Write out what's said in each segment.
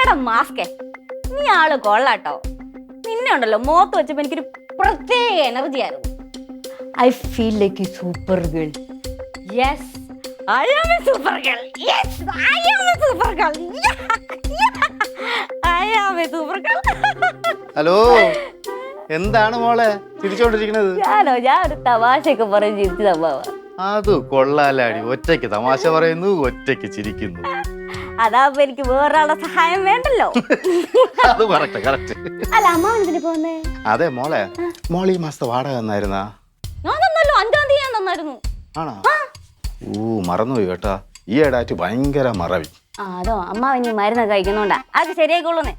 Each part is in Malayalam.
എടാ മാസ്കേ, നീ ആള് കൊള്ളാട്ടോ. നിന്നെ ഉണ്ടല്ലോ മുഖത്ത് വെച്ചപ്പോ എനിക്കൊരു പ്രത്യേക എനർജി ആയിരുന്നു. I feel like a super girl. Yes, I am a super girl. Yes, I am a super girl. I am a super girl. Hello, എന്താണ് മോളെ ചിരിച്ചോണ്ടിരിക്കുന്നത്? ഞാൻ ഒരു തമാശയൊക്കെ പറഞ്ഞ് ചിരിച്ചു തമ്മാവ. അത് കൊള്ളാലാടി, ഒറ്റയ്ക്ക് തമാശ പറയുന്നു, ഒറ്റയ്ക്ക് ചിരിക്കുന്നു. അതാവുമ്പോ എനിക്ക് വേറൊരാളുടെ സഹായം വേണ്ടല്ലോ. അത് കറക്റ്റ്. അല്ല, അമ്മാവൻ എന്തിനാ പോന്നേ? അതെ മോളെ, മോൾ ഈ മാസത്തെ വാടക തന്നായിരുന്നാ? ഞാൻ തന്നല്ലോ, 5-ാം തീയതി ഞാൻ തന്നായിരുന്നു. ആണോ? മറന്നുപോയി കേട്ടാ, ഈ ഇടാറ്റ് ഭയങ്കര മറവി. അതോ, അമ്മാവൻ ഈ മരുന്ന് കഴിക്കുന്നോണ്ടാ. അത് ശരിയായിക്കോളൂന്നേ.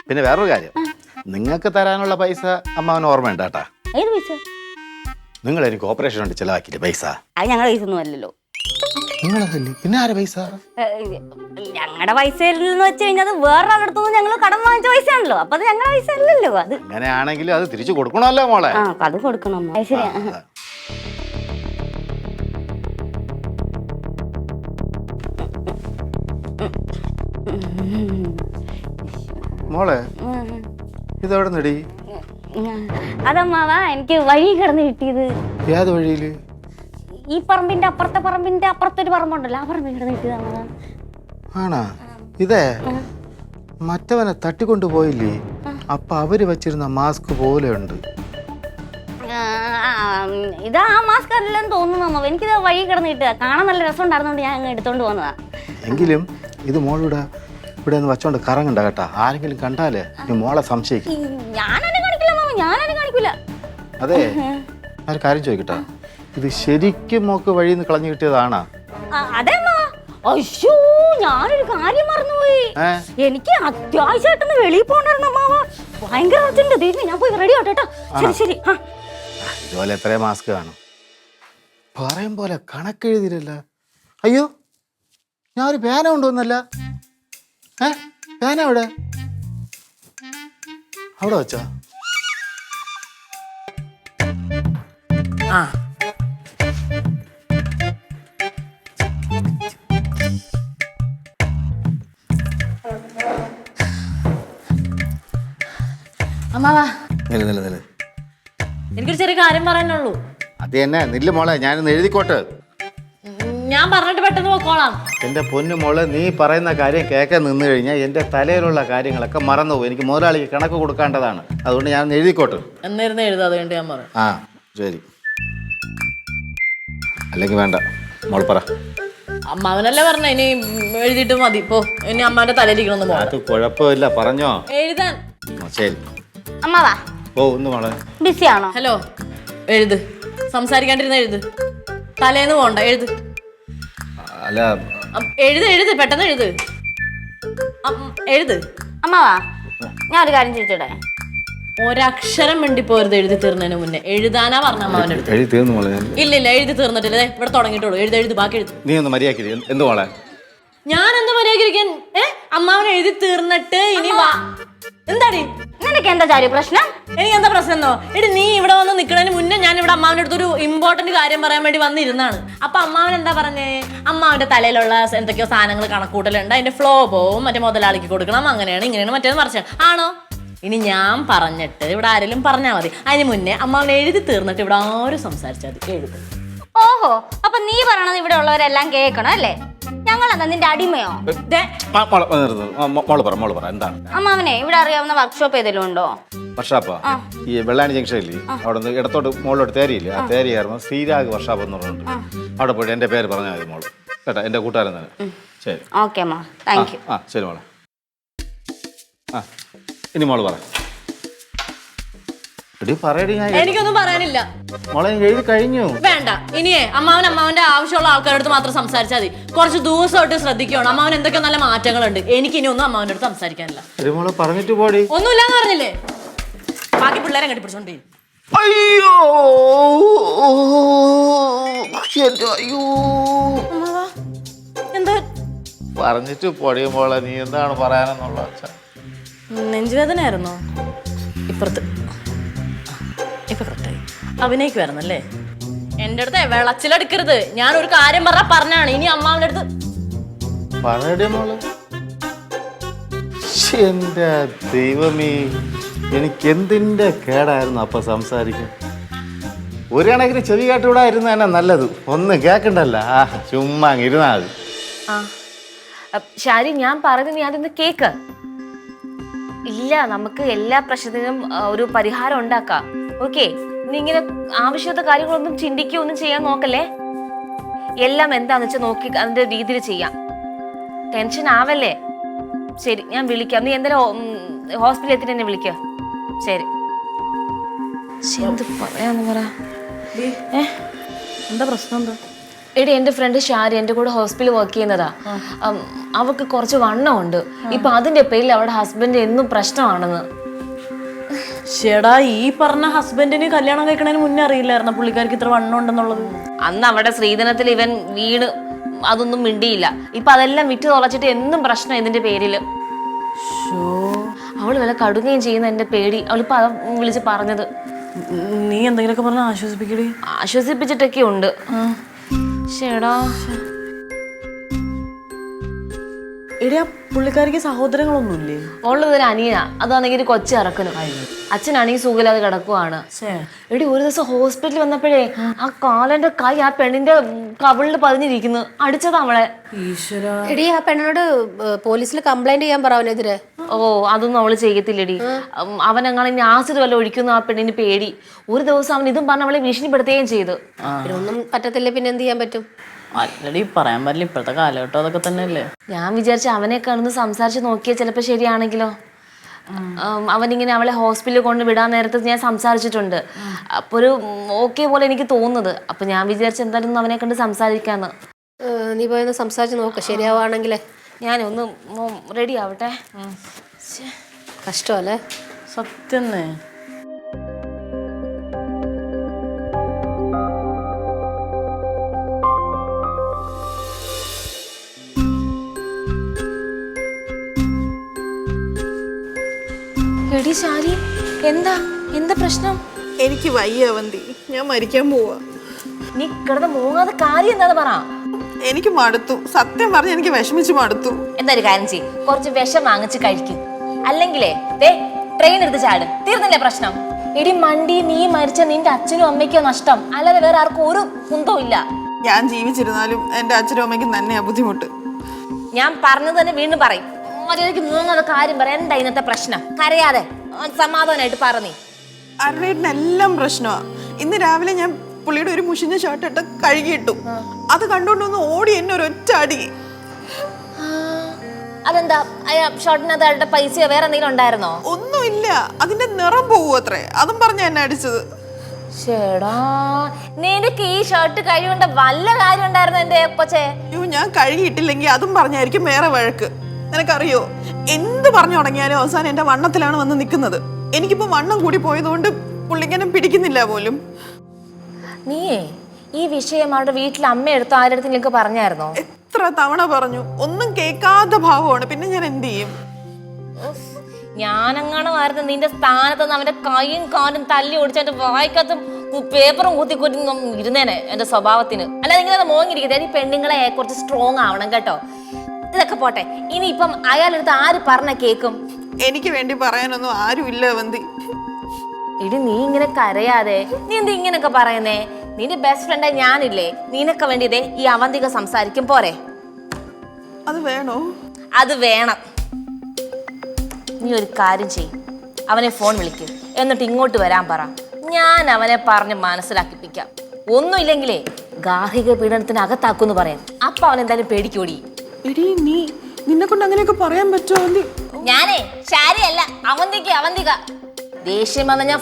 പിന്നെ വേറൊരു കാര്യം, നിങ്ങൾക്ക് തരാനുള്ള പൈസ അമ്മാവന് ഓർമ്മയുണ്ട് കേട്ടാ. ഏത് പൈസ? നിങ്ങൾ എനിക്ക് ഓപ്പറേഷൻ ഉണ്ട് ചെലവാക്കിയിട്ട് പൈസ. അത് ഞങ്ങളുടെ പൈസ ഒന്നും അല്ലല്ലോ. നിങ്ങളതല്ലേ, പിന്നെ ആരെ പൈസ? ഞങ്ങളുടെ പൈസ എന്ന് വെച്ച് കഴിഞ്ഞാൽ വേറൊരാളടുത്തൊന്നും ഞങ്ങൾ കടം വാങ്ങിച്ച പൈസ ആണല്ലോ. അപ്പൊ അത് ഞങ്ങളുടെ പൈസ അല്ലല്ലോ. അത് അങ്ങനെയാണെങ്കിലും അത് തിരിച്ചു കൊടുക്കണമല്ലോ മോളെ. അത് കൊടുക്കണം. ശരിയാ. മോളെ, ഇതെവിടെ നടി? അതമ്മാവ എനിക്ക് വഴി കിടന്ന് കിട്ടിയത്. ഏത് വഴിയില്? ഈ പറമ്പിന്റെ അപ്പുറത്തൊരു പറമ്പുണ്ടല്ലോ, ആ പറമ്പിൽ കിടന്ന് കിട്ടിയതാണ്. ആണാ? ഇതേ മറ്റവനെ തട്ടിക്കൊണ്ടു പോയില്ലേ, അപ്പൊ അവര് വെച്ചിരുന്ന മാസ്ക് പോലെ ഉണ്ട്. ഇതാ ആ മാസ്ക് അല്ലെന്ന് തോന്നുന്നു. എനിക്കിത് വഴി കിടന്ന് കിട്ടുക, കാണാൻ നല്ല രസം ഉണ്ടായിരുന്നോണ്ട് ഞാൻ അങ്ങ് എടുത്തോണ്ട് പോന്നതാ. എങ്കിലും ഇത് മോളിവിടെ ഇവിടെ ഒന്ന് വച്ചോണ്ട് കറങ്ങണ്ട കേട്ടാ. ആരെങ്കിലും കണ്ടാലേ നീ മോളെ സംശയിക്കും. ഞാനതിനെ കാണിക്കില്ല മാമ, ഞാനതിനെ കാണിക്കില്ല. അതെ, ഒരു കാര്യം ചോദിക്കട്ടാ, ഇത് ശരിക്കും മോക്ക് വഴിയിൽ നിന്ന് കളഞ്ഞു കിട്ടിയതാണാ? അതെ മാ. അയ്യോ, ഞാനൊരു കാര്യം മറന്നുപോയി. എനിക്ക് അത്യാവശ്യമായിട്ടൊന്ന് വെളിയിൽ പോകണ്ടായിരുന്നു മാവ. ഭയങ്കര അർജന്റ്. ഞാൻ പോയി റെഡി ആവട്ടെ കേട്ടോ. ശരി. ഇതുപോലെ എത്ര മാസ്ക് കാണും? പറയും പോലെ കണക്കെഴുതിരല്ല. അയ്യോ, ഞാൻ ഒരു പേന കൊണ്ടുവന്നല്ല. പേന എവിടെ? അവിടെ വെച്ചാ? അമ്മാവാ, നില എനിക്കൊരു ചെറിയ കാര്യം പറയാനുള്ളൂ. അത് തന്നെ നില്ല മോളെ, ഞാനൊന്ന് എഴുതിക്കോട്ട്. ഞാൻ പറഞ്ഞിട്ട് പെട്ടെന്ന് പോക്കോളാം. എൻ്റെ പൊന്നു മോളെ, നീ പറയുന്ന കാര്യം കേൾക്കാൻ നിന്ന് കഴിഞ്ഞാൽ എൻ്റെ തലയിലുള്ള കാര്യങ്ങളൊക്കെ മറന്നു പോകും. എനിക്ക് മുതലാളിക്ക് കണക്ക് കൊടുക്കേണ്ടതാണ്. അതുകൊണ്ട് ഞാൻ എഴുതിക്കോട്ട്. എന്നിരുന്ന് എഴുതാ, അത് വേണ്ടി ഞാൻ പറയാം. ശരി. അല്ലെങ്കിൽ വേണ്ട, മോൾ പറ. അമ്മാവനല്ലേ പറഞ്ഞ ഇനി എഴുതിയിട്ട് മതി. ഇപ്പോ ഇനി അമ്മാവന്റെ തലയിലിരിക്കണമെന്ന് പോകാം. അത് കുഴപ്പമില്ല, പറഞ്ഞോ. എഴുതാൻ. ശരി അമ്മാവാ. ഒന്ന് മോളെ. ബിസി ആണോ? ഹലോ, എഴുത്. സംസാരിക്കാണ്ടിരുന്ന എഴുത്. തലേന്ന് പോണ്ട, എഴുത്. അല്ല, എഴുത് പെട്ടെന്ന് എഴുത്. എഴുത്. അമ്മാവാ, ഞാൻ ഒരു കാര്യം ചോദിച്ചോട്ടെ? ഒരക്ഷരം വേണ്ടി പോരുത് എഴുതി തീർന്നതിന് മുന്നേ. എഴുതാനാ പറഞ്ഞ അമ്മാവൻ്റെ അടുത്ത്. എഴുതി തീർന്നു മോളെ. ഇല്ല, എഴുതി തീർന്നിട്ടില്ല. ഇവിടെ തുടങ്ങിയിട്ടുള്ളൂ. എഴുത്, ബാക്കി എഴുത്. നീ ഒന്ന് മര്യാദ എന്ത് മോളെ? ഞാൻ എന്താ മര്യാദയ്ക്കിരിക്കാൻ? അമ്മാവൻ എഴുതി തീർന്നിട്ട് ഇനി വാ. എന്താടി നിനക്ക് എന്താ ചാരി പ്രശ്നം? എനിക്ക് എന്താ പ്രശ്നം എന്നോ? എടി, നീ ഇവിടെ വന്ന് നിൽക്കുന്നതിന് മുന്നേ ഞാൻ ഇവിടെ അമ്മാവൻ്റെ അടുത്തൊരു ഇമ്പോർട്ടന്റ് കാര്യം പറയാൻ വേണ്ടി വന്നിരുന്നാണ്. അപ്പൊ അമ്മാവൻ എന്താ പറഞ്ഞേ? അമ്മാവന്റെ തലയിലുള്ള എന്തൊക്കെയോ സാധനങ്ങൾ കണക്കൂട്ടലുണ്ട്, അതിന്റെ ഫ്ലോ പോവും, മറ്റേ മുതലാളിക്ക് കൊടുക്കണം, അങ്ങനെയാണ് ഇങ്ങനെയാണ് മറ്റേന്ന് മറിച്ചാണ്. ആണോ? ഇനി ഞാൻ പറഞ്ഞിട്ട് ഇവിടെ ആരെങ്കിലും പറഞ്ഞാൽ മതി. അതിന് മുന്നേ അമ്മാവൻ എഴുതി തീർന്നിട്ട് ഇവിടെ ആരും സംസാരിച്ചാൽ മതി. എഴുതി. ഓഹോ, അപ്പൊ നീ പറയണത് ഇവിടെ ഉള്ളവരെല്ലാം കേൾക്കണം അല്ലേ? ഞങ്ങളെന്താ നിന്റെ അടിമയോ? എന്താണ് അമ്മാവനെ ഇവിടെ അറിയാവുന്ന വർക്ക്ഷോപ്പ് ഏതെങ്കിലും ഉണ്ടോ? വർഷാപ്പാ, ഈ വെള്ളാണി ജംഗ്ഷനില്ലേ, അവിടെ നിന്ന് ഇടത്തോട്ട് മുകളിലോട്ട് തേരിയില്ലേ, ആ തേരിയായിരുന്നു ശ്രീരാഗ് വർഷാപ്പ് എന്ന് പറഞ്ഞിട്ടുണ്ട്. അവിടെ പോയിട്ട് എൻ്റെ പേര് പറഞ്ഞാൽ മതി മോള് കേട്ടോ, എൻ്റെ കൂട്ടുകാരൻ തന്നെ. ശരി, ഓക്കെ അമ്മ, താങ്ക് യു. ശരി മോളെ. ഇനി മോള് പറ. എനിക്കൊന്നും പറയാനില്ല മോളെ, എഴുതി കഴിഞ്ഞു. വേണ്ട. ഇനിയേ അമ്മാവന്റെ ആവശ്യമുള്ള ആൾക്കാരുടെ അടുത്ത് മാത്രം സംസാരിച്ചാൽ മതി. കുറച്ച് ദിവസമായിട്ട് ശ്രദ്ധിക്കണം. അമ്മാവൻ എന്തൊക്കെ നല്ല മാറ്റങ്ങളുണ്ട്. എനിക്ക് ഇനി ഒന്നും അമ്മാവന്റെ അടുത്ത് സംസാരിക്കാനില്ല. മോളെ പറഞ്ഞിട്ട് പോടി. ഒന്നുമില്ലാന്ന് പറഞ്ഞില്ലേ? ബാക്കി പിള്ളേരെ കെട്ടിപ്പിടിച്ചോണ്ടേ. അയ്യോ എന്താ പറഞ്ഞിട്ട് പൊടിയും മോളെ, നീ എന്താണ് പറയാനെന്നുള്ള? നെഞ്ചുവേദനയായിരുന്നോ? ഇപ്പുറത്ത് ഇപ്പൊ കറക്റ്റായി. അഭിനയിക്കുവായിരുന്നല്ലേ? എന്റെ അടുത്ത് വിളച്ചിലെടുക്കരുത്. ഞാൻ ഒരു കാര്യം പറഞ്ഞാണ്. ഇനി അമ്മാവന്റെ അടുത്ത് പറയടേ മോള്. എൻ്റെ ദൈവമേ, എനിക്ക് എന്തിൻ്റെ കേടായിരുന്നു അപ്പൊ സംസാരിക്കാൻ. ഒരു കണക്കിന് ചെവി കേട്ടുകൂടാ ഇരുന്ന തന്നെ നല്ലത്. ഒന്നും കേൾക്കണ്ടല്ല. ചുമ്മാ ഇരുന്നാ മതി. ശാരി, ഞാൻ പറയുന്നത് നീ അതൊന്ന് കേക്ക്. ഇല്ല, നമുക്ക് എല്ലാ പ്രശ്നത്തിനും ഒരു പരിഹാരം ഉണ്ടാക്കാം. ഓക്കെ, നീ ഇങ്ങനെ ആവശ്യത്തെ കാര്യങ്ങളൊന്നും ചിന്തിക്കുകയോ ഒന്നും ചെയ്യാൻ നോക്കല്ലേ. എല്ലാം എന്താന്ന് വെച്ചാൽ നോക്കി അതിന്റെ രീതിയിൽ ചെയ്യാം. ടെൻഷൻ ആവല്ലേ. ശരി, ഞാൻ വിളിക്കാം. നീ എന്തായാലും ഹോസ്പിറ്റലിൽ എത്തിട്ട് എന്നെ വിളിക്ക. ശരി. എന്ത് പറയാന്ന് പറ. എന്താ പ്രശ്നം? എന്താ? എടി, എന്റെ ഫ്രണ്ട് ഷാരി എന്റെ കൂടെ ഹോസ്പിറ്റലിൽ വർക്ക് ചെയ്യുന്നതാ. അവൾക്ക് കുറച്ച് വണ്ണമുണ്ട്. ഇപ്പൊ അതിന്റെ പേരിൽ അവളുടെ ഹസ്ബൻഡ് എന്നും പ്രശ്നമാണെന്ന്. ചേടാ, ഈ പറഞ്ഞ ഹസ്ബൻഡിന് കല്യാണം കഴിക്കണതിന് മുന്നേ അറിയില്ലായിരുന്നു പുള്ളിക്കാർക്ക് ഇത്ര വണ്ണം ഉണ്ടെന്നുള്ളത്? അന്ന് അവിടെ ശ്രീധനത്തിൽ ഇവൻ വീണ് അതൊന്നും മിണ്ടിയില്ല. ഇപ്പൊ അതെല്ലാം വിറ്റ് തുളച്ചിട്ട് എന്നും പ്രശ്നം ഇതിന്റെ പേരില്. അവള് വില കടുകയും ചെയ്യുന്ന എന്റെ പേടി. അവളിപ്പോ അത് വിളിച്ച് പറഞ്ഞത്. നീ എന്തെങ്കിലുമൊക്കെ പറഞ്ഞ ആശ്വസിപ്പിക്കടി. ആശ്വസിപ്പിച്ചിട്ടൊക്കെ ഉണ്ട്. ചേടാ, എടിയാ, പുള്ളിക്കാരിക്ക് സഹോദരങ്ങളൊന്നുമില്ലേ? ഉള്ളതൊരു അനിയനാ. അതാണെങ്കിൽ ഒരു കൊച്ചു ഇറക്കനും. അച്ഛനാണെങ്കിൽ സുഖമില്ലാതെ കിടക്കുവാണ്. എടി, ഒരു ദിവസം ഹോസ്പിറ്റലിൽ വന്നപ്പോഴേ ആ കാലന്റെ കൈ ആ പെണ്ണിന്റെ കവിളിൽ പതിഞ്ഞിരിക്കുന്നു. അടിച്ചതാ അവളെ. എടി, ആ പെണ്ണിനോട് പോലീസിൽ കംപ്ലൈന്റ് ചെയ്യാൻ പറ അവനെതിരെ. ഓ, അതൊന്നും അവള് ചെയ്യത്തില്ലടി. അവനങ്ങനെ ആസിഡ് വല്ല ഒഴിക്കുന്നു. ആ പെണ്ണിന് പേടി. ഒരു ദിവസം അവൻ ഇതും പറഞ്ഞ് അവളെ ഭീഷണിപ്പെടുത്തുകയും ചെയ്തു. ഒന്നും പറ്റത്തില്ല, പിന്നെ എന്ത് ചെയ്യാൻ പറ്റും? അല്ലടി, പറയാൻ പറ്റില്ല. ഇപ്പോഴത്തെ കാലഘട്ടം അതൊക്കെ തന്നെയല്ലേ. ഞാൻ വിചാരിച്ച അവനെ കാണുന്ന സംസാരിച്ച് നോക്കിയാൽ ചിലപ്പോൾ ശരിയാണെങ്കിലോ. അവനിങ്ങനെ അവളെ ഹോസ്പിറ്റലിൽ കൊണ്ട് വിടാൻ നേരത്തെ ഞാൻ സംസാരിച്ചിട്ടുണ്ട്. അപ്പോൾ ഒരു ഓക്കെ പോലെ എനിക്ക് തോന്നുന്നത്. അപ്പൊ ഞാൻ വിചാരിച്ച എന്തായാലും അവനെ കണ്ട് സംസാരിക്കാന്ന്. നീ പോയൊന്ന് സംസാരിച്ച് നോക്ക. ശരിയാവാണെങ്കിലേ ഞാനൊന്ന് റെഡി ആവട്ടെ. കഷ്ടമല്ലേ? സത്യം. എടി ശാരി, എന്താ എന്താ പ്രശ്നം? എനിക്ക് വയ്യ അവന്തി, ഞാൻ മരിക്കാൻ പോവാ. നീ കിടന്ന് മൂങ്ങാതെ കാര്യം എന്താന്ന് പറ. എനിക്ക് മടുത്തു, സത്യം പറഞ്ഞ എനിക്ക് വിഷമിച്ച് മടുത്തു. എന്താ ഒരു കാര്യം ചെയ്യ്, കുറച്ച് വിഷം വാങ്ങിച്ച് കഴിക്കും. അല്ലെങ്കിലേ ട്രെയിൻ എടുത്ത് ചാട്. തീർന്നില്ലേ പ്രശ്നം? എടി മണ്ടി, നീ മരിച്ച നിന്റെ അച്ഛനും അമ്മയ്ക്കോ നഷ്ടം, അല്ലാതെ വേറെ ആർക്കും ഒരു കുന്തവും ഇല്ല. ഞാൻ ജീവിച്ചിരുന്നാലും എന്റെ അച്ഛനും അമ്മയ്ക്കും തന്നെയാ ബുദ്ധിമുട്ട്. ഞാൻ പറഞ്ഞത് തന്നെ വീണ്ടും പറയും. മര്യാദയ്ക്ക് മൂന്നാമത് കാര്യം പറയാം. എന്താ ഇന്നത്തെ പ്രശ്നം? കരയാതെ സമാധാനമായിട്ട് പറഞ്ഞേ. അരുണേട്ടനെല്ലാം പ്രശ്നമാ. ഇന്ന് രാവിലെ ഞാൻ പുള്ളിയുടെ ഒരു മുഷിഞ്ഞ ഷർട്ട് ഇട്ട് കഴുകിയിട്ടു. അത് കണ്ടുകൊണ്ടൊന്ന് ഓടി എന്നെ ഒരൊറ്റ അടി. അതെന്താ ഷർട്ടിനകത്ത് അയാളുടെ പൈസയോ വേറെ എന്തെങ്കിലും ഉണ്ടായിരുന്നോ? ഒന്നുമില്ല, അതിന്റെ നിറം പോവൂ അത്രേ. അതും പറഞ്ഞ എന്നെ അടിച്ചത്. ചേടാ, നിനക്ക് ഈ ഷർട്ട് കഴിവേണ്ട വല്ല കാര്യം ഉണ്ടായിരുന്നു എന്റെ കൊച്ചേ? അയ്യോ, ഞാൻ കഴുകിയിട്ടില്ലെങ്കിൽ അതും പറഞ്ഞായിരിക്കും വേറെ വഴക്ക്. നിനക്കറിയോ, എന്ത് പറഞ്ഞു തുടങ്ങിയാലും അവസാനം എന്റെ വണ്ണത്തിലാണ് വന്ന് നിൽക്കുന്നത്. എനിക്കിപ്പോ വണ്ണം കൂടി പോയതുകൊണ്ട് പുള്ളിക്കനെ പിടിക്കുന്നില്ല പോലും. നീയേ ഈ വിഷയം അവരുടെ വീട്ടിൽ അമ്മ എടുത്ത് ആരുടെ നിനക്ക് പറഞ്ഞായിരുന്നോ? എത്ര തവണ പറഞ്ഞു, ഒന്നും കേൾക്കാത്ത ഭാവമാണ്. പിന്നെ ഞാൻ എന്ത് ചെയ്യും? ഞാനെങ്ങാണമായിരുന്നു നിന്റെ സ്ഥാനത്ത് അവന്റെ കൈയും കാലും തല്ലി ഓടിച്ച് എന്റെ വായിക്കത്തും പേപ്പറും കുത്തിക്കൂട്ടി ഇരുന്നേനെ എന്റെ സ്വഭാവത്തിന്. അല്ലാതെ ഇങ്ങനെ മോങ്ങിരിക്കുന്നത്. ഈ പെണ്ണുങ്ങളെ കുറച്ച് സ്ട്രോങ് ആവണം കേട്ടോ. ഇതൊക്കെ പോട്ടെ, ഇനിയിപ്പം അയാളെടുത്ത് ആര് പറഞ്ഞ കേക്കും? എനിക്ക് വേണ്ടി പറയാനൊന്നും ആരും ഇല്ല അവന്തി. ഇടി, നീ ഇങ്ങനെ കരയാതെ. നീ എന്താ ഇങ്ങനൊക്കെ പറയുന്നേ? നിന്റെ ബെസ്റ്റ് ഫ്രണ്ടായി ഞാനില്ലേ? നിനക്ക് വേണ്ടി ഇതേ ഈ അവന്തിക സംസാരിക്കും പോരെ? അത് വേണോ? അത് വേണം. നീ ഒരു കാര്യം ചെയ്യും, അവനെ ഫോൺ വിളിക്കും, എന്നിട്ട് ഇങ്ങോട്ട് വരാൻ പറ. ഞാൻ അവനെ പറഞ്ഞ് മനസ്സിലാക്കിപ്പിക്കാം. ഒന്നുമില്ലെങ്കിലേ ഗാർഹിക പീഡനത്തിന് അകത്താക്കുമെന്ന് പറയാം. അപ്പൊ അവൻ എന്തായാലും പേടിക്കോടി. എടി, നിന്നെ കൊണ്ട് അങ്ങനെയൊക്കെ പറയാൻ പറ്റുമോ അവന്തി? ഞാനേ ശാരിയല്ല, അവന്തിക. ദേഷ്യം വന്ന ഞാൻ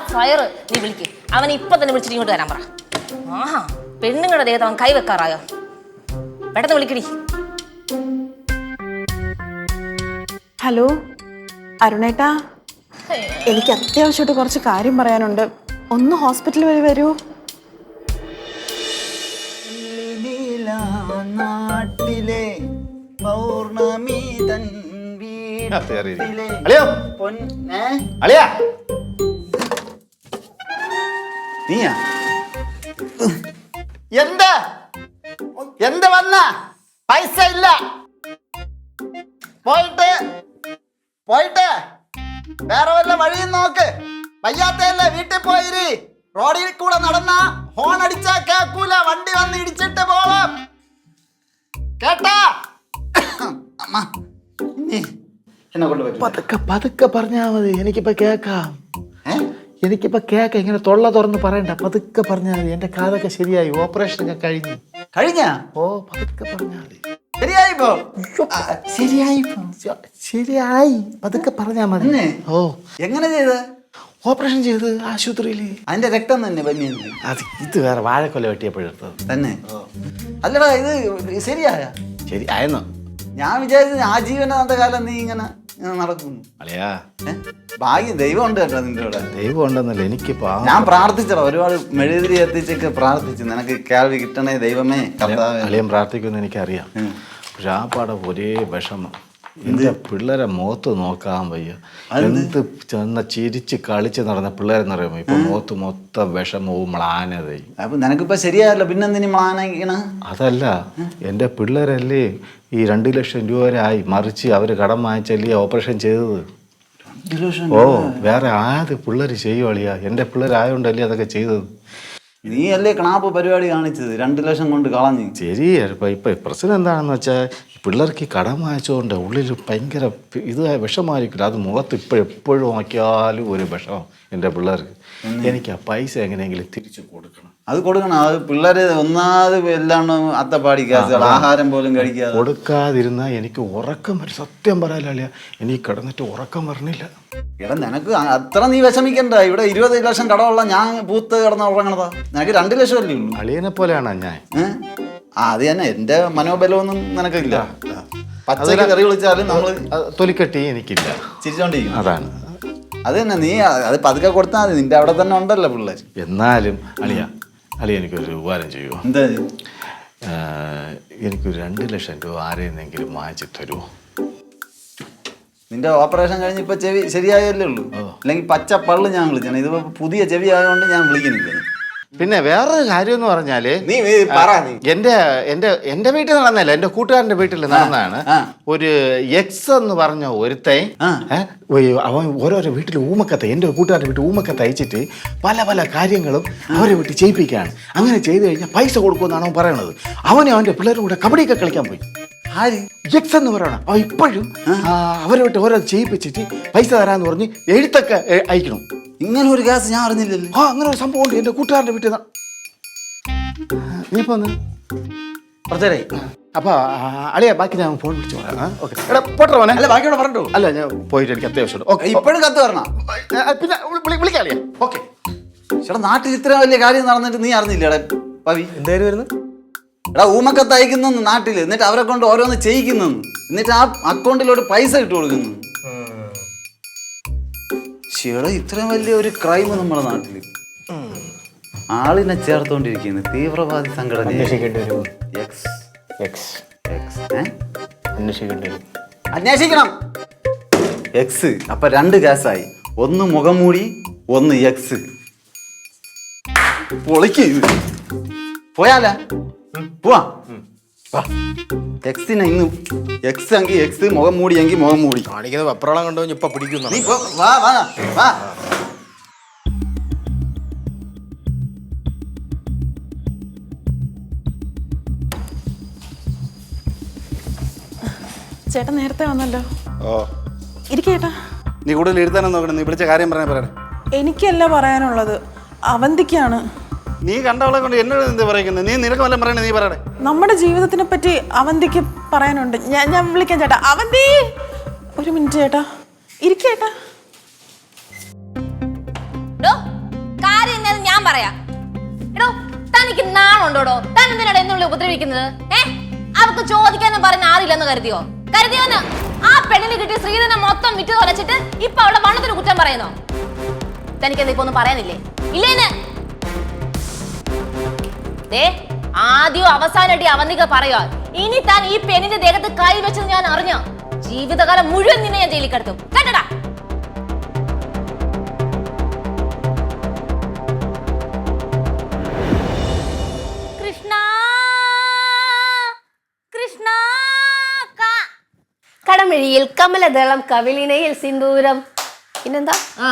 ഫയർ. നീ വിളിക്ക്, അവൻ ഇപ്പൊ തന്നെ വിളിച്ചിട്ട് ഇങ്ങോട്ട് വരാൻ പറ. ആഹാ, പെണ്ണുങ്ങളുടെ ദേഹത്ത് അവൻ കൈവെക്കാറായോ? പെട്ടെന്ന് വിളിക്കടി. ഹലോ അരുണേട്ടാ, എനിക്ക് അത്യാവശ്യമായിട്ട് കുറച്ച് കാര്യം പറയാനുണ്ട്. ഒന്ന് ഹോസ്പിറ്റലിൽ വരെ വരൂ. നാട്ടിലെ പൗർണമി തൻ വീട്ടിലെ നീയാ എന്ത് വന്ന പൈസ ഇല്ല, പോയിട്ട് പോയിട്ടേ വേറെ വല്ല വഴിയും നോക്ക്. വയ്യാത്തല്ലേ വീട്ടിൽ പോയിരി. റോഡിൽ കൂടെ നടന്ന ഹോൺ അടിച്ചാ കേക്കൂല, വണ്ടി വന്ന് ഇടിച്ചിട്ട് പോവാം. കേട്ടാ? അമ്മ നീ എന്നെ കൊണ്ട് പറ്റും. പതുക്കെ പതുക്കെ പറഞ്ഞാ മതി, എനിക്കിപ്പോ കേക്കാം. എനിക്കിപ്പോ കേക്കാം. ഇങ്ങനെ തൊള്ള തുറന്ന് പറയണ്ട, പതുക്കെ പറഞ്ഞാൽ മതി. എന്റെ കാതൊക്കെ ശരിയായി, ഓപ്പറേഷൻ ഒക്കെ കഴിഞ്ഞു. കഴിഞ്ഞാ? ഓ പതുക്കെ പറഞ്ഞാൽ മതി. ശരിയായിപ്പോ? ശരിയായി ശരിയായി, പതുക്കെ പറഞ്ഞാ മതി. തന്നെ? ഓ എങ്ങനെ ചെയ്ത്? ഓപ്പറേഷൻ ചെയ്ത് ആശുപത്രിയില്. അതിന്റെ രക്തം തന്നെ പനി അത് ഇത് വേറെ വാഴക്കൊല വെട്ടിയപ്പോഴെടുത്തത് തന്നെ. അല്ലടാ ഇത് ശരിയായ? ശരി ആയെന്നോ? ഞാൻ വിചാരിച്ചു ആജീവനാന്ത കാലം നീ ഇങ്ങനെ നടക്കുന്നു. അളിയാ, ഭാഗ്യം, ദൈവം ഉണ്ട് കേട്ടോ നിന്റെ കൂടെ. ദൈവം ഉണ്ടെന്നല്ല, എനിക്കിപ്പോ ഞാൻ പ്രാർത്ഥിച്ചടാ, ഒരുപാട് മെഴുകുതിരി എത്തിച്ചൊക്കെ പ്രാർത്ഥിച്ചു, നിനക്ക് കേൾവി കിട്ടണേ ദൈവമേ കർത്താവേ. അളിയൻ പ്രാർത്ഥിക്കുമെന്ന് എനിക്കറിയാം. പക്ഷെ ആ പാടെ ഒരേ വിഷമം. എന്റെ പിള്ളേരെ മുഖത്ത് നോക്കാൻ വയ്യ. എന്ത് ചെന്ന ചിരിച്ച് കളിച്ച് നടന്ന പിള്ളേരെന്നറിയാമോ, ഇപ്പൊ മുഖത്ത് മൊത്തം വിഷമവും മ്ലാനതയും. അപ്പൊ നിനക്കിപ്പോ ശരിയായല്ലോ, പിന്നെന്തിനു മാനിക്കണ? അതല്ല, എൻ്റെ പിള്ളേരല്ലേ ഈ 2 ലക്ഷം രൂപ വരെ ആയി. മറിച്ച് അവർ കടം വാങ്ങിച്ചല്ലേ ഓപ്പറേഷൻ ചെയ്തത്. ഓ വേറെ ആയത് പിള്ളേർ ചെയ്യുവളിയാ, എൻ്റെ പിള്ളേരായോണ്ടല്ലേ അതൊക്കെ ചെയ്തത്. നീ അല്ലേ കണാപ്പ് പരിപാടി കാണിച്ചത്, 2 ലക്ഷം കൊണ്ട് കളഞ്ഞു. ശരി, ഇപ്പൊ പ്രശ്നം എന്താണെന്ന് വെച്ചാൽ പിള്ളേർക്ക് ഈ കടം വാങ്ങിച്ചുകൊണ്ട് ഉള്ളിൽ ഭയങ്കര വിഷമായിരിക്കില്ല. അത് മുഖത്ത് എപ്പോഴും നോക്കിയാലും ഒരു വിഷമം എൻ്റെ പിള്ളേർക്ക്. എനിക്ക് ആ പൈസ എങ്ങനെയെങ്കിലും തിരിച്ചു കൊടുക്കണം. അത് കൊടുക്കണം. അത് പിള്ളേര് ഒന്നാമത് എല്ലാം അത്തപ്പാടിക്കാതെ ആഹാരം പോലും കഴിക്കാതെ കൊടുക്കാതിരുന്നാൽ എനിക്ക് ഉറക്കം വരും. സത്യം പറയാനില്ല, എനിക്ക് കിടന്നിട്ട് ഉറക്കം വരണില്ല. എടാ നിനക്ക് അത്ര നീ വിഷമിക്കണ്ട. ഇവിടെ 20 ലക്ഷം കടമുള്ള ഞാൻ പൂത്ത് കിടന്ന് ഉറങ്ങണതാ. നിനക്ക് 2 ലക്ഷം അല്ലേ ഉള്ളൂ. അളിയനെ പോലെയാണോ ഞാൻ? അത് തന്നെ. എന്റെ മനോബലമൊന്നും നിനക്കില്ല. പച്ചക്ക് കറി വിളിച്ചാലും നമ്മള് തൊലിക്കെട്ടി എനിക്കില്ല. ചിരിച്ചോണ്ടിരിക്കും. അതാണ്. അത് തന്നെ. നീ അത് പതുക്കെ കൊടുത്താൽ മതി. നിന്റെ അവിടെ തന്നെ ഉണ്ടല്ലോ പിള്ളേർ. എന്നാലും അളിയ എനിക്കൊരു ഉപകാരം ചെയ്യുമോ? എന്താ? എനിക്കൊരു 2 ലക്ഷം രൂപ ആരെയെന്നെങ്കിലും വാങ്ങിച്ചു തരുമോ? നിന്റെ ഓപ്പറേഷൻ കഴിഞ്ഞ് ഇപ്പൊ ചെവി ശരിയായല്ലേ ഉള്ളൂ. അല്ലെങ്കിൽ പച്ച പള്ളു ഞാൻ വിളിച്ചാണ്. ഇതിപ്പോ പുതിയ ചെവി ആയതുകൊണ്ട് ഞാൻ വിളിക്കുന്നില്ല. പിന്നെ വേറൊരു കാര്യം എന്ന് പറഞ്ഞാല്, നീ പറ. എന്റെ വീട്ടിൽ നടന്നല്ല, എന്റെ കൂട്ടുകാരന്റെ വീട്ടിൽ നടന്നതാണ്. ഒരു എക്സ് എന്ന് പറഞ്ഞ ഒരുത്തൻ, അവൻ ഓരോരോ വീട്ടിൽ ഊമക്കത്ത, എന്റെ കൂട്ടുകാരന്റെ വീട്ടിൽ ഊമക്കത്ത് അയച്ചിട്ട് പല പല കാര്യങ്ങളും അവരെ വീട്ടിൽ ചെയ്യിപ്പിക്കുകയാണ്. അങ്ങനെ ചെയ്തു കഴിഞ്ഞാൽ പൈസ കൊടുക്കുമെന്നാണ് അവൻ പറയണത്. അവന്റെ പിള്ളേരും കൂടെ കബഡിയൊക്കെ കളിക്കാൻ പോയി. എക്സ് എന്ന് പറയണം. അവൻ ഇപ്പോഴും അവരെ വിട്ട് ഓരോ ചെയ്യിപ്പിച്ചിട്ട് പൈസ തരാന്ന് പറഞ്ഞ് എഴുത്തൊക്കെ അയക്കണം. ഇങ്ങനെ ഒരു കേസ് ഞാൻ അറിഞ്ഞില്ലല്ലോ. അങ്ങനെ ഒരു സംഭവം ഉണ്ട് എന്റെ കൂട്ടുകാരന്റെ വീട്ടിൽ. നീ പോന്ന് അപ്പൊ അളിയ ബാക്കി ഞാൻ ഫോൺ വിളിച്ചു പറയാം. എടാ പോട്ടെ മോനെ. അല്ല ബാക്കിയോടെ പറഞ്ഞോ. അല്ല ഞാൻ പോയിട്ട് എനിക്ക് അത്യാവശ്യമുണ്ട്. ഓക്കെ, ഇപ്പോഴും കത്ത് വരണം. പിന്നെ വിളിക്കാം അളിയ. ഓക്കെ. ചേട്ടാ നാട്ടിൽ ഇത്ര വലിയ കാര്യം നടന്നിട്ട് നീ അറിഞ്ഞില്ലേടാ പവി? എന്തായാലും വരുന്നു. എടാ ഊമക്കത്ത് അയക്കുന്നു നാട്ടില്, എന്നിട്ട് അവരെ കൊണ്ട് ഓരോന്ന് ചെയ്യിക്കുന്നു, എന്നിട്ട് ആ അക്കൗണ്ടിലോട്ട് പൈസ ഇട്ട് കൊടുക്കുന്നു. ചേട്ടാ ഇത്രയും വലിയ ഒരു ക്രൈം നമ്മുടെ നാട്ടില് ആളിനെ ചേർത്തോണ്ടിരിക്കുന്നു. തീവ്രവാദി സംഘടന അന്വേഷിക്കണം. എക്സ് അപ്പൊ 2 കേസായി. ഒന്ന് മുഖംമൂടി, ഒന്ന് എക്സ്. പൊളിക്ക്. പോയാല പോവാ. എക്സിനെ ഇന്ന് എക്സ് എങ്കിൽ എക്സ്, മുഖം മൂടി എങ്കിൽ മുഖം മൂടി. കാണിക്കുന്നത് വെപ്രാളം കണ്ടോ ഇപ്പൊ പിടിക്കുന്നു. നീ വാ വാ വാ. ചേട്ടൻ നേരത്തെ വന്നല്ലോ. ഇരിക്കേട്ടാ. നീ കൂടുതൽ എഴുതാനും നോക്കണം. നീ വിളിച്ച കാര്യം പറയണേ. എനിക്കല്ല പറയാനുള്ളത്, അവന്തിക്കാണ്. നീ കണ്ടവളെ കൊണ്ട് എന്നോട് എന്ത് പറയുന്നത്? നീ നിനക്ക് വല്ലതും പറയണേ, നീ പറയണേ. നമ്മുടെ ജീവിതത്തിനെ പറ്റി അവന്തിക്ക് പറയാനുണ്ട്. ഞാൻ വിളിക്കാം ചേട്ടാ. അവന്തി, ഒരു മിനിറ്റ് ചേട്ടാ, ഇരിക്കേട്ടാ. കാര്യം എന്താന്ന് ഞാൻ പറയാം. എടോ തനിക്ക് നാളുണ്ടോടോ? താൻ എന്തിനാണ് എന്നുള്ളിൽ ഉപദ്രവിക്കുന്നത്? അവർക്ക് ചോദിക്കാനും പറഞ്ഞ ആരില്ലെന്ന് കരുതിയോന്ന്? ആ പെണ്ണിന് കിട്ടിയ സ്ത്രീധനം മൊത്തം വിറ്റ് തൊലച്ചിട്ട് ഇപ്പൊ അവളെ വണ്ണത്തിന് കുറ്റം പറയുന്നോ? തനിക്കെന്താ ഇപ്പൊ ഒന്നും പറയാനില്ലേ? ഇല്ലേന്ന് ആദ്യം അവസാനമായിട്ട് അവന്തിക പറയുക, ഇനി താൻ ഈ പെണ്ണിന്റെ ദേഹത്ത് കൈ വെച്ചത് ഞാൻ അറിഞ്ഞ ജീവിതകാലം മുഴുവൻ നിന്നെ ഞാൻ ജയിലിൽ കിടത്തും. കേട്ടടാ? കൃഷ്ണ കൃഷ്ണ കടം മിഴിയിൽ കമലദളം കവിളിനയിൽ സിന്ദൂരം. പിന്നെന്താ? ആ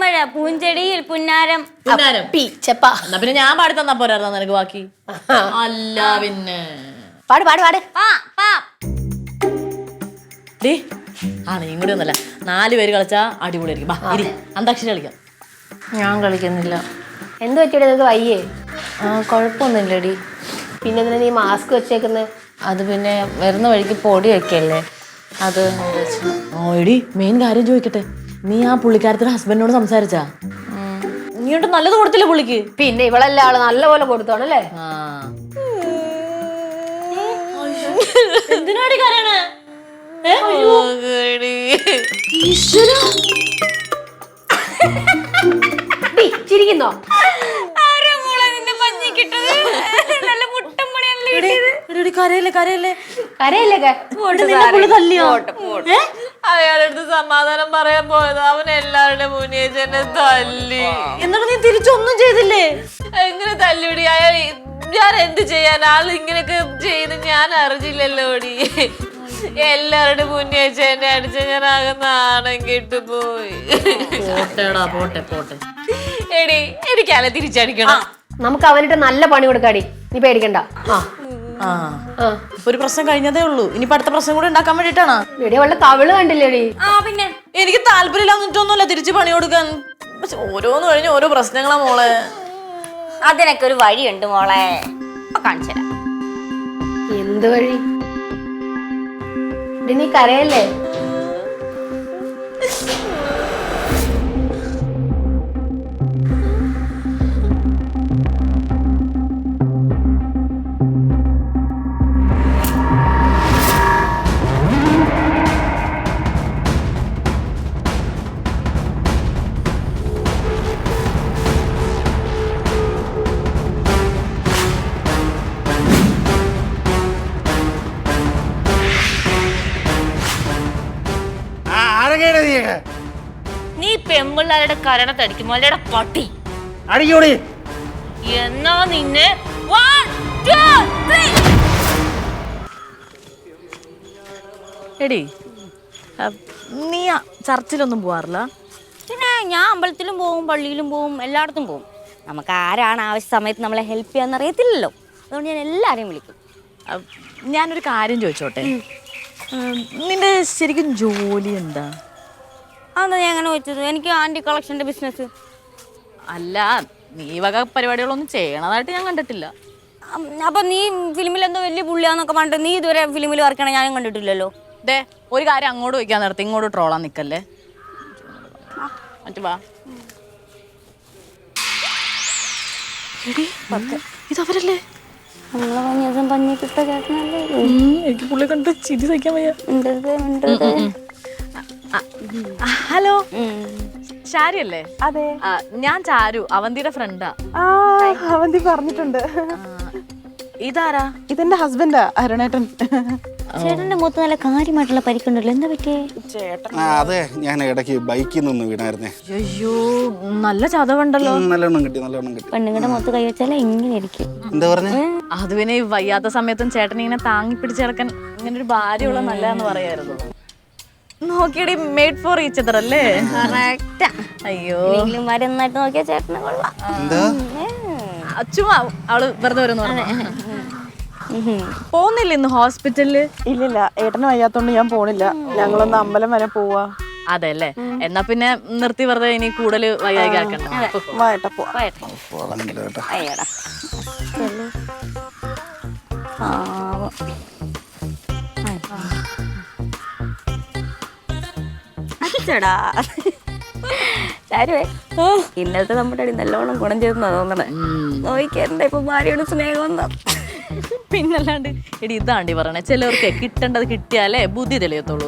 മഴ പൂഞ്ചെടിയിൽ പുന്നാരം. പുന്നാരം. ചെപ്പ. എന്നാ പിന്നെ ഞാൻ പാടി തന്നാ പോരായിരുന്നോ നിനക്ക് ബാക്കി? അല്ല പിന്നെ പാട് പാട് പാട്. ഡേ ആ നീ കൂടി ഒന്നല്ല 4 പേര് കളിച്ചാ അടിപൊളിയായിരിക്കും. ബാ ഇരി അന്താക്ഷരി കളിക്കാം. ഞാൻ കളിക്കുന്നില്ല. എന്ത് പറ്റിയുടെ നിനക്ക് വയ്യേ? കുഴപ്പമൊന്നുമില്ലടി. പിന്നെ എന്തിനാ നീ മാസ്ക് വെച്ചേക്കുന്നത്? അത് പിന്നെ വരുന്ന വഴിക്ക് പൊടിയൊക്കെ അല്ലേ അത്. എടി മെയിൻ കാര്യം ചോദിക്കട്ടെ, നീ ആ പുള്ളിക്കാരത്തിന്റെ ഹസ്ബൻഡിനോട് സംസാരിച്ചാ? നീ നല്ലത് കൊടുത്തില്ലേ പുള്ളിക്ക്? പിന്നെ ഇവളെല്ലാം ആള് നല്ലപോലെ കൊടുത്തോണല്ലേ. എന്തിനാടി കരയണേ? ചിരിക്കുന്നോ? കരയല്ലേ കരയല്ലേ കരയില്ലേ? അയാളടുത്ത് സമാധാനം പറയാൻ പോയത് അവൻ എല്ലാവരുടെ മുന്നേ എന്നെ തല്ലി. എന്നിട്ട് നീ തിരിച്ചൊന്നും ചെയ്തില്ലേ? എങ്ങനെ തല്ലിടി? അയാൾ ഞാൻ എന്ത് ചെയ്യാൻ? ആള് ഇങ്ങനെയൊക്കെ ചെയ്യുന്ന ഞാൻ അറിഞ്ഞില്ലല്ലോ. എല്ലാവരുടെ മുന്നേ എന്നെ അടിച്ച ഞാൻ ആകെ നാണം കെട്ടുപോയി. പോട്ടെടാ പോട്ടെ പോട്ടെ. എടി എനിക്കല്ല തിരിച്ചടിക്കണം. നമുക്ക് അവനിട്ട് നല്ല പണി കൊടുക്കാടി, നീ പേടിക്കണ്ട. ഒരു പ്രശ്നം കഴിഞ്ഞതേ ഉള്ളൂ, ഇനിയിപ്പോ അടുത്ത പ്രശ്നം കൂടെ ഉണ്ടാക്കാൻ വേണ്ടിട്ടാണ്. എടി അവളുടെ കവിള് കണ്ടില്ലേടി? പിന്നെ എനിക്ക് താല്പര്യമില്ലാന്നിട്ടൊന്നുമല്ല തിരിച്ചു പണി കൊടുക്കാൻ. പക്ഷെ ഓരോന്ന് കഴിഞ്ഞ് ഓരോ പ്രശ്നങ്ങളാ മോളെ. അതിനൊക്കെ ഒരു വഴിയുണ്ട് മോളെ, കാണിച്ചു തരാം. എന്ത് വഴി? നീ കരയല്ലേ? നീ പെമ്പിള്ളാരുടെ കരണത്തടിക്കും അല്ലേടാ പട്ടി. അടിയോടി. എന്നാ നിന്നെ 1 2 3. എടി നീ ചർച്ചിലൊന്നും പോവാറില്ല? പിന്നെ ഞാൻ അമ്പലത്തിലും പോവും, പള്ളിയിലും പോവും, എല്ലായിടത്തും പോവും. നമുക്ക് ആരാണ് ആവശ്യ സമയത്ത് നമ്മളെ ഹെൽപ്പ് ചെയ്യാന്ന് അറിയത്തില്ലല്ലോ, അതുകൊണ്ട് ഞാൻ എല്ലാരെയും വിളിക്കും. ഞാനൊരു കാര്യം ചോദിച്ചോട്ടെ, നിന്റെ ശരിക്കും ജോലി എന്താ? അതെന്താ ഞാൻ അങ്ങനെ വെച്ചത്? എനിക്ക് ആന്റി കളക്ഷന്റെ ബിസിനസ്. അല്ല, നീ വക പരിപാടികളൊന്നും ചെയ്യണതായിട്ട് ഞാൻ കണ്ടിട്ടില്ല. അപ്പൊ നീ ഫിലിമിൽ എന്തോ വലിയ പുള്ളിയാന്നൊക്കെ പറഞ്ഞിട്ട് നീ ഇതുവരെ ഫിലിമിൽ വർക്ക് ചെയ്യണ ഞാനും കണ്ടിട്ടില്ലല്ലോ. ദേ ഒരു കാര്യം അങ്ങോട്ട് വയ്ക്കാൻ നിർത്തി ഇങ്ങോട്ട് ട്രോളാൻ നിക്കല്ലേ. വാ ഇതവരല്ലേ? നമ്മളെ പഞ്ഞ പഞ്ഞി കിട്ട കേട്ടനല്ലേ? എനിക്ക് പുള്ളി കണ്ട് ചിരി സഹിക്കാൻ വയ്യ. ഹലോ, ഷാരിയല്ലേ? അതെ, ഞാൻ ചാരു, അവന്തിയുടെ ഫ്രണ്ടാ. അവന്തി പറഞ്ഞിട്ടുണ്ട്. ഇതാരാ? ഇതെന്റെ ഹസ്ബൻഡാ, അരുണേട്ടൻ. ചേട്ടന്റെ മുഖത്ത് നല്ല കാര്യമായിട്ടുള്ള പരിക്കുണ്ടല്ലോ, എന്താ പറ്റിയേ? അതെ, ഞാൻ ഇടയ്ക്ക് ബൈക്കിൽ നിന്ന് വീണായിരുന്നേ. അയ്യോ, നല്ല ചതവുണ്ടല്ലോ. നല്ലോണം കിട്ടി, നല്ലോണം കിട്ടി. പെണ്ണുങ്ങളുടെ മുഖത്ത് കൈവച്ചാലേ ഇങ്ങനെ ഇരിക്കും. എന്താ പറഞ്ഞേ? അത് പിന്നെ ഈ വയ്യാത്ത സമയത്തും ചേട്ടൻ ഇങ്ങനെ താങ്ങി പിടിച്ചിറക്കാൻ ഇങ്ങനെ ഒരു ഭാര്യയുള്ള നല്ലതെന്ന് പറയായിരുന്നു. നോക്കിയടി, മെയ്ഡ് ഫോർ ഈച്ച് അതർ അല്ലേ? അയ്യോ, നന്നായിട്ട് നോക്കിയാ ചേട്ടനെ കൊള്ളാം. ചുമ്മാ അവള് വെറുതെ വരുന്നു. പോന്നില്ല ഇന്ന് ഹോസ്പിറ്റലില്? ഇല്ലില്ല, ഏട്ടന് വയ്യാത്തോണ്ട് ഞാൻ പോണില്ല. ഞങ്ങളൊന്ന് അമ്പലം വരെ പോവാ. അതെ അല്ലേ? എന്നാ പിന്നെ നിർത്തി, വെറുതെ ഇനി കൂടുതൽ വയ്യായി ആക്കണ്ട. ഇന്നലത്തെ നമ്മുടെ അടി നല്ലോണം ഗുണം ചെയ്തെന്നാ തോന്നണേ. നോക്കിക്കണ്ട ഇപ്പൊ ഭാര്യയുടെ സ്നേഹം. പിന്നല്ലാണ്ട് എടി, ഇതാണ്ടി പറയണേ, ചിലവർക്ക് കിട്ടേണ്ടത് കിട്ടിയാലേ ബുദ്ധി തെളിയത്തുള്ളൂ.